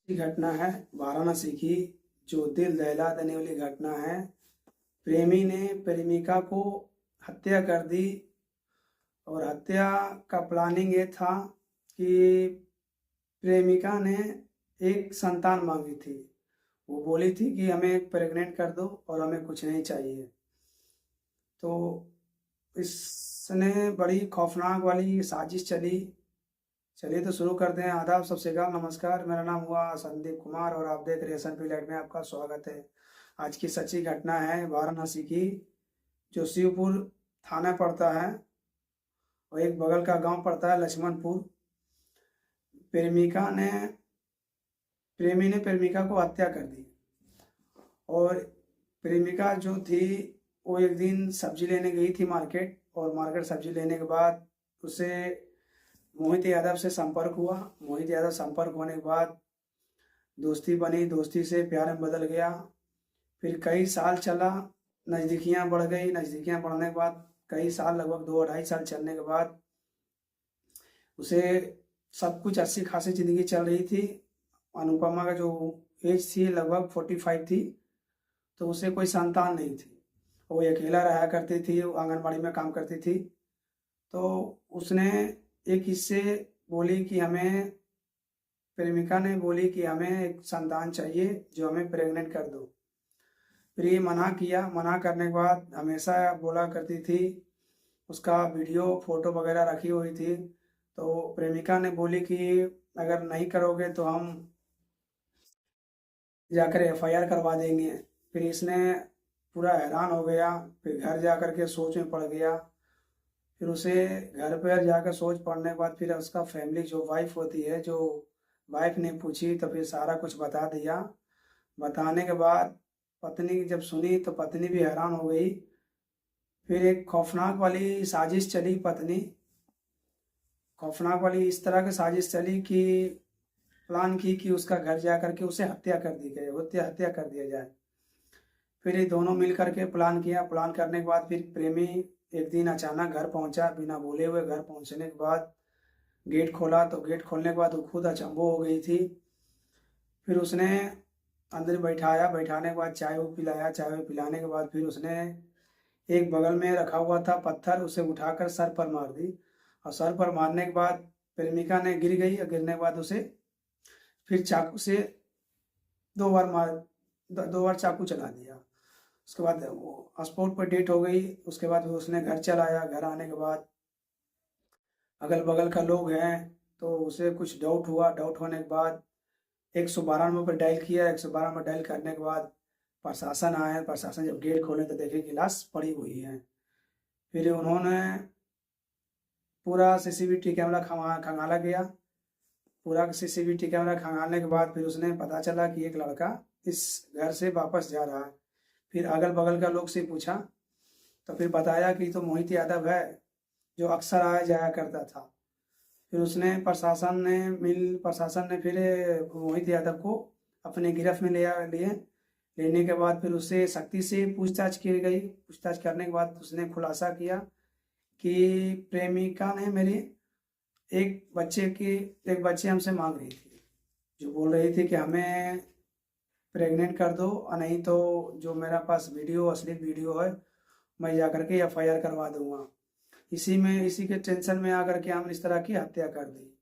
की घटना है वाराणसी की, जो दिल दहला देने वाली घटना है। प्रेमी ने प्रेमिका को हत्या कर दी और हत्या का प्लानिंग ये था कि प्रेमिका ने एक संतान मांगी थी। वो बोली थी कि हमें प्रेग्नेंट कर दो और हमें कुछ नहीं चाहिए। तो इसने बड़ी खौफनाक वाली साजिश चली। चलिए तो शुरू करते हैं। आदाब, सत श्री अकाल, नमस्कार। मेरा नाम हुआ संदीप कुमार और आप देख रहे हैं सन पीरियड में। आपका स्वागत है। आज की सच्ची घटना है वाराणसी की, जो शिवपुर थाना पड़ता है और एक बगल का गांव पड़ता है लक्ष्मणपुर। प्रेमिका ने प्रेमी ने प्रेमिका को हत्या कर दी और प्रेमिका जो थी वो एक दिन सब्जी लेने गई थी मार्केट, और मार्केट सब्जी लेने के बाद उसे मोहित यादव से संपर्क हुआ। मोहित यादव संपर्क होने के बाद दोस्ती बनी, दोस्ती से प्यार में बदल गया। फिर कई साल चला, नज़दीकियाँ बढ़ गई। नज़दीकियाँ बढ़ने के बाद कई साल, लगभग 2-2.5 साल चलने के बाद उसे सब कुछ अच्छी खासी ज़िंदगी चल रही थी। अनुपमा का जो एज थी लगभग 45 थी, तो उसे कोई संतान नहीं थी। वो अकेला रहा करती थी, आंगनबाड़ी में काम करती थी। तो उसने एक इससे बोली कि हमें प्रेमिका ने बोली कि हमें एक संतान चाहिए जो हमें प्रेग्नेंट कर दो। फिर ये मना किया। मना करने के बाद हमेशा बोला करती थी, उसका वीडियो फोटो वगैरह रखी हुई थी। तो प्रेमिका ने बोली कि अगर नहीं करोगे तो हम जाकर एफआईआर करवा देंगे। फिर इसने पूरा हैरान हो गया। फिर घर जा कर के सोच में पड़ गया। फिर उसे घर पर जाकर सोच पड़ने के बाद फिर उसका फैमिली, जो वाइफ होती है, जो वाइफ ने पूछी तो फिर सारा कुछ बता दिया। बताने के बाद पत्नी जब सुनी तो पत्नी भी हैरान हो गई। फिर एक खौफनाक वाली साजिश चली। पत्नी खौफनाक वाली इस तरह की साजिश चली कि प्लान की कि उसका घर जा करके उसे हत्या कर दी गई, हत्या कर दिया जाए। फिर ये दोनों मिल करके प्लान किया। प्लान करने के बाद फिर प्रेमी एक दिन अचानक घर पहुंचा, बिना बोले हुए। घर पहुंचने के बाद गेट खोला तो गेट खोलने के बाद वो खुद अचंभो हो गई थी। फिर उसने अंदर बैठाया। बैठाने के बाद चाय वो पिलाया। चाय वो पिलाने के बाद फिर उसने एक बगल में रखा हुआ था पत्थर, उसे उठाकर सर पर मार दी। और सर पर मारने के बाद प्रेमिका ने गिर गई और गिरने के बाद उसे फिर चाकू से 2 बार चाकू चला दिया। उसके बाद वो स्पॉट पर डेट हो गई। उसके बाद उसने घर चलाया। घर आने के बाद अगल बगल का लोग हैं तो उसे कुछ डाउट हुआ। डाउट होने के बाद 112 नंबर पर डायल किया। 112 नंबर डायल करने के बाद प्रशासन आया। प्रशासन जब गेट खोले तो देखे कि लाश पड़ी हुई है। फिर उन्होंने पूरा सीसीटीवी कैमरा खंगाला गया। पूरा सीसीटीवी कैमरा खंगालने के बाद फिर उसने पता चला कि एक लड़का इस घर से वापस जा रहा है। फिर अगल बगल का लोग से पूछा तो फिर बताया कि तो मोहित यादव है, जो अक्सर आया जाया करता था। फिर प्रशासन ने फिर मोहित यादव को अपने गिरफ्त में लेने के बाद फिर उससे सख्ती से पूछताछ की गई। पूछताछ करने के बाद उसने खुलासा किया कि प्रेमिका ने मेरी एक बच्चे हमसे मांग रही थी, जो बोल रही थी कि हमें प्रेग्नेंट कर दो और नहीं तो जो मेरा पास असली वीडियो है मैं जा करके एफआईआर करवा दूंगा। इसी के टेंशन में आकर के हमने इस तरह की हत्या कर दी।